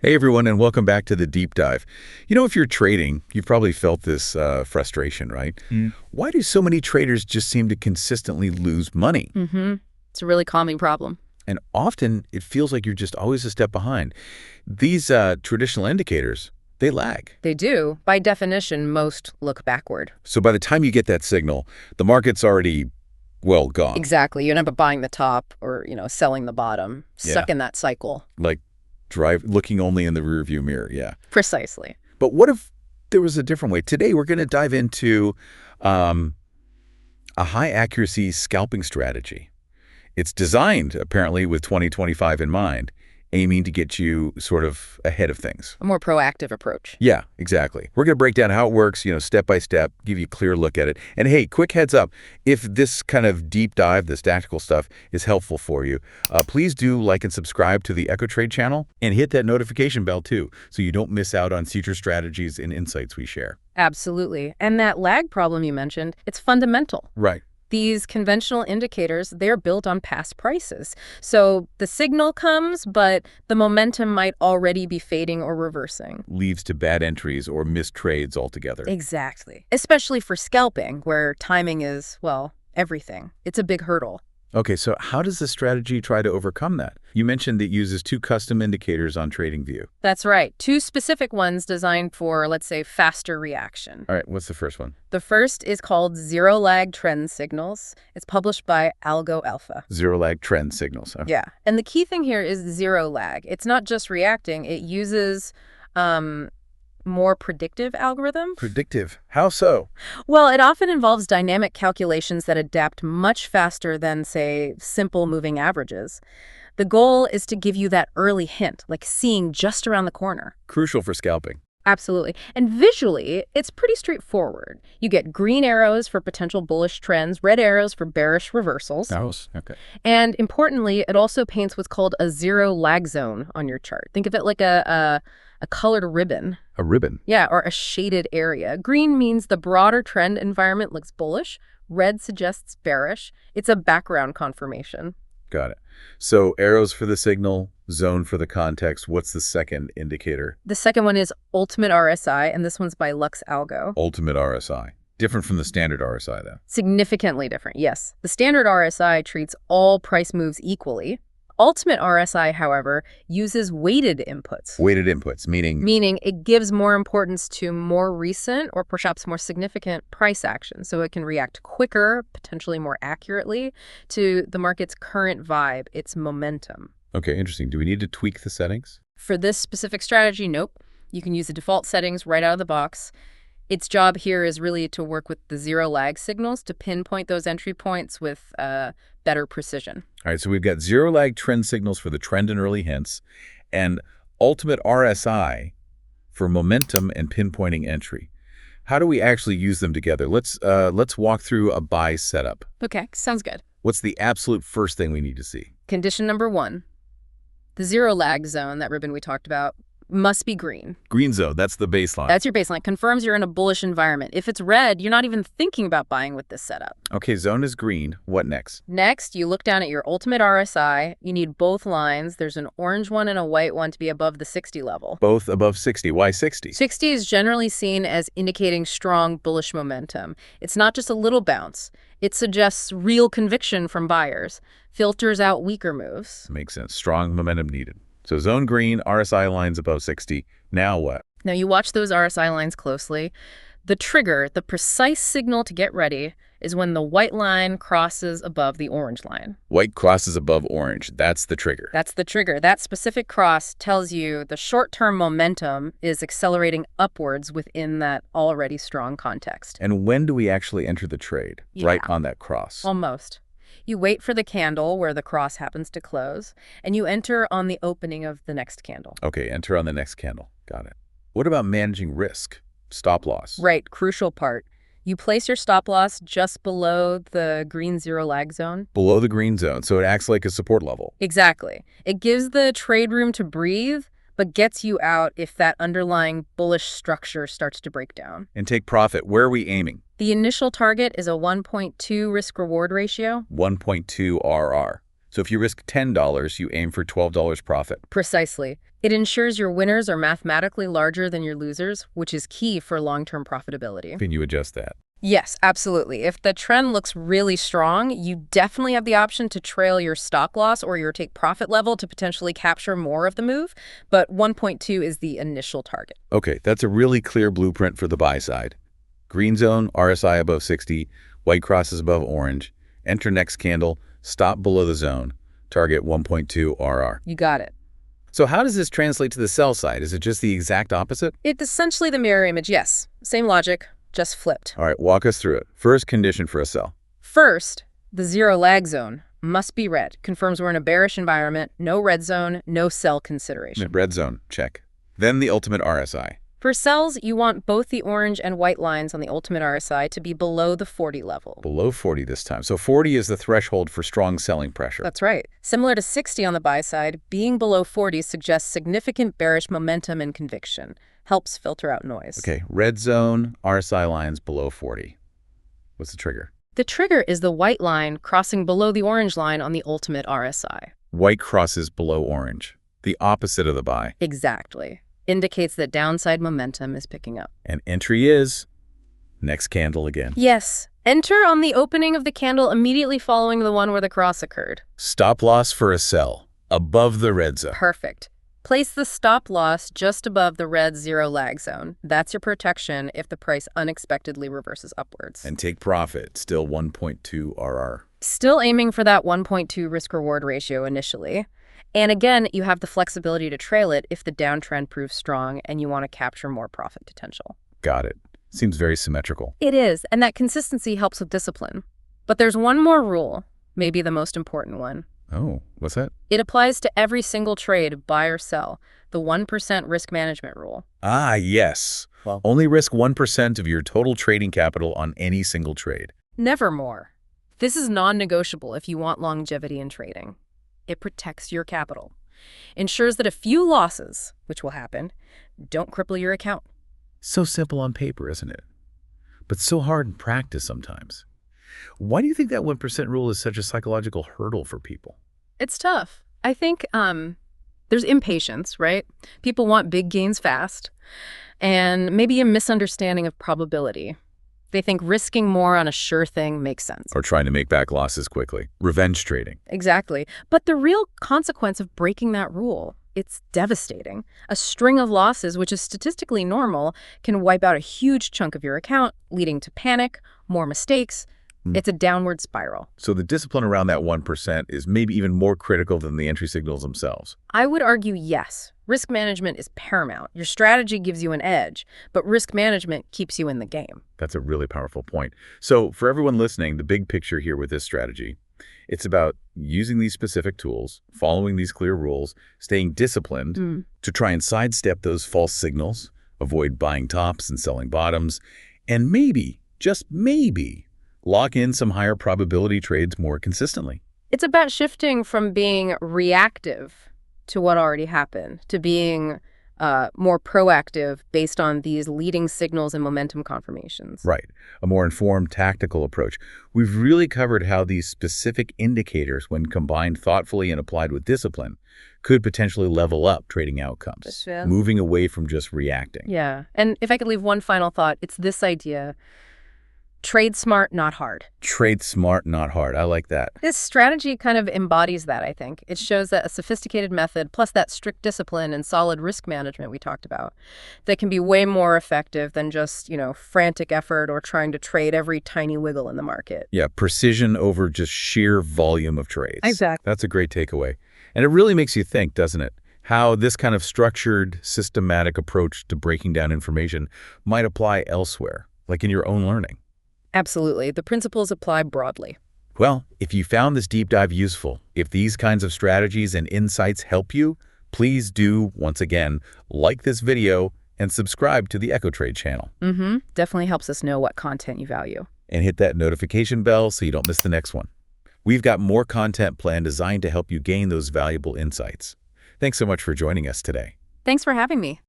Hey everyone, and welcome back to the deep dive. If you're trading, you've probably felt this frustration, right? Why do so many traders just seem to consistently lose money? It's a really calming problem. And often it feels like you're just always a step behind. These traditional indicators, they lag. They do. By definition, most look backward. So by the time you get that signal, the market's already, well, gone. Exactly. You end up buying the top or, selling the bottom, stuck Yeah. in that cycle. Like looking only in the rearview mirror, yeah. Precisely. But what if there was a different way? Today we're going to dive into a high-accuracy scalping strategy. It's designed, apparently, with 2025 in mind, aiming to get you sort of ahead of things. A more proactive approach. Yeah, exactly. We're going to break down how it works, step by step, give you a clear look at it. And hey, quick heads up, if this kind of deep dive, this tactical stuff, is helpful for you, please do like and subscribe to the EchoTrade channel and hit that notification bell too, so you don't miss out on future strategies and insights we share. Absolutely. And that lag problem you mentioned, it's fundamental. Right. These conventional indicators, they're built on past prices. So the signal comes, but the momentum might already be fading or reversing. Leads to bad entries or missed trades altogether. Exactly. Especially for scalping, where timing is, well, everything. It's a big hurdle. Okay, so how does the strategy try to overcome that? You mentioned it uses two custom indicators on TradingView. That's right. Two specific ones designed for, let's say, faster reaction. All right, what's the first one? The first is called Zero Lag Trend Signals. It's published by Algo Alpha. Zero lag trend signals. Okay. Yeah. And the key thing here is zero lag. It's not just reacting. It uses more predictive algorithm. Predictive. How so? Well, it often involves dynamic calculations that adapt much faster than, say, simple moving averages. The goal is to give you that early hint, like seeing just around the corner. Crucial for scalping. Absolutely. And visually, it's pretty straightforward. You get green arrows for potential bullish trends, red arrows for bearish reversals. Okay. And importantly, it also paints what's called a zero lag zone on your chart. Think of it like a colored ribbon. A ribbon. Yeah, or a shaded area. Green means the broader trend environment looks bullish. Red suggests bearish. It's a background confirmation. Got it. So arrows for the signal, zone for the context. What's the second indicator? The second one is Ultimate RSI, and this one's by Lux Algo. Ultimate RSI. Different from the standard RSI, though. Significantly different, yes. The standard RSI treats all price moves equally. Ultimate RSI, however, uses weighted inputs. Weighted inputs, meaning? Meaning it gives more importance to more recent or perhaps more significant price action, so it can react quicker, potentially more accurately, to the market's current vibe, its momentum. Okay, interesting. Do we need to tweak the settings? For this specific strategy, nope. You can use the default settings right out of the box. Its job here is really to work with the zero lag signals to pinpoint those entry points with better precision. All right, so we've got zero lag trend signals for the trend and early hints, and ultimate RSI for momentum and pinpointing entry. How do we actually use them together? Let's walk through a buy setup. Okay, sounds good. What's the absolute first thing we need to see? Condition number one, the zero lag zone, that ribbon we talked about, must be green. Green zone, that's the baseline. That's your baseline. Confirms you're in a bullish environment. If it's red, you're not even thinking about buying with this setup. Okay, zone is green. What next? Next, you look down at your ultimate RSI. You need both lines. There's an orange one and a white one to be above the 60 level. Both above 60. Why 60? 60 is generally seen as indicating strong bullish momentum. It's not just a little bounce. It suggests real conviction from buyers, filters out weaker moves. Makes sense. Strong momentum needed. So zone green, RSI lines above 60. Now what? Now you watch those RSI lines closely. The trigger, the precise signal to get ready, is when the white line crosses above the orange line. White crosses above orange. That's the trigger. That's the trigger. That specific cross tells you the short-term momentum is accelerating upwards within that already strong context. And when do we actually enter the trade? Yeah. Right on that cross. Almost. You wait for the candle where the cross happens to close, and you enter on the opening of the next candle. Okay, enter on the next candle. Got it. What about managing risk? Stop loss. Right, crucial part. You place your stop loss just below the green zero lag zone. Below the green zone, so it acts like a support level. Exactly. It gives the trade room to breathe, but gets you out if that underlying bullish structure starts to break down. And take profit. Where are we aiming? The initial target is a 1.2 risk-reward ratio. 1.2 RR. So if you risk $10, you aim for $12 profit. Precisely. It ensures your winners are mathematically larger than your losers, which is key for long-term profitability. Can you adjust that? Yes, absolutely. If the trend looks really strong, you definitely have the option to trail your stop loss or your take profit level to potentially capture more of the move, but 1.2 is the initial target. Okay, that's a really clear blueprint for the buy side. Green zone, RSI above 60, white crosses above orange, enter next candle, stop below the zone, target 1.2 RR. You got it. So how does this translate to the sell side? Is it just the exact opposite? It's essentially the mirror image, yes. Same logic, just flipped. All right, walk us through it. First condition for a sell. First, the zero lag zone must be red. Confirms we're in a bearish environment, no red zone, no sell consideration. Red zone, check. Then the ultimate RSI. For sells, you want both the orange and white lines on the ultimate RSI to be below the 40 level. Below 40 this time. So 40 is the threshold for strong selling pressure. That's right. Similar to 60 on the buy side, being below 40 suggests significant bearish momentum and conviction. Helps filter out noise. Okay, red zone, RSI lines below 40. What's the trigger? The trigger is the white line crossing below the orange line on the ultimate RSI. White crosses below orange, the opposite of the buy. Exactly. Indicates that downside momentum is picking up. And entry is next candle again. Yes. Enter on the opening of the candle immediately following the one where the cross occurred. Stop loss for a sell, above the red zone. Perfect. Place the stop loss just above the red zero lag zone. That's your protection if the price unexpectedly reverses upwards. And take profit, still 1.2 RR. Still aiming for that 1.2 risk-reward ratio initially. And again, you have the flexibility to trail it if the downtrend proves strong and you want to capture more profit potential. Got it. Seems very symmetrical. It is, and that consistency helps with discipline. But there's one more rule, maybe the most important one. Oh, what's that? It applies to every single trade, buy or sell, the 1% risk management rule. Ah, yes. Well, only risk 1% of your total trading capital on any single trade. Never more. This is non-negotiable if you want longevity in trading. It protects your capital, ensures that a few losses, which will happen, don't cripple your account. So simple on paper, isn't it? But so hard in practice sometimes. Why do you think that 1% rule is such a psychological hurdle for people? It's tough. I think there's impatience, right? People want big gains fast, and maybe a misunderstanding of probability. They think risking more on a sure thing makes sense. Or trying to make back losses quickly. Revenge trading. Exactly. But the real consequence of breaking that rule, it's devastating. A string of losses, which is statistically normal, can wipe out a huge chunk of your account, leading to panic, more mistakes. It's a downward spiral. So the discipline around that 1% is maybe even more critical than the entry signals themselves. I would argue yes. Risk management is paramount. Your strategy gives you an edge, but risk management keeps you in the game. That's a really powerful point. So for everyone listening, the big picture here with this strategy, it's about using these specific tools, following these clear rules, staying disciplined to try and sidestep those false signals, avoid buying tops and selling bottoms, and maybe, just maybe, lock in some higher probability trades more consistently. It's about shifting from being reactive to what already happened to being more proactive based on these leading signals and momentum confirmations. Right. A more informed tactical approach. We've really covered how these specific indicators, when combined thoughtfully and applied with discipline, could potentially level up trading outcomes, moving away from just reacting. Yeah. And if I could leave one final thought, it's this idea: trade smart, not hard. Trade smart, not hard. I like that. This strategy kind of embodies that, I think. It shows that a sophisticated method, plus that strict discipline and solid risk management we talked about, that can be way more effective than just, frantic effort or trying to trade every tiny wiggle in the market. Yeah, precision over just sheer volume of trades. Exactly. That's a great takeaway. And it really makes you think, doesn't it? How this kind of structured, systematic approach to breaking down information might apply elsewhere, like in your own learning. Absolutely. The principles apply broadly. Well, if you found this deep dive useful, if these kinds of strategies and insights help you, please do, once again, like this video and subscribe to the EchoTrade channel. Definitely helps us know what content you value. And hit that notification bell so you don't miss the next one. We've got more content planned designed to help you gain those valuable insights. Thanks so much for joining us today. Thanks for having me.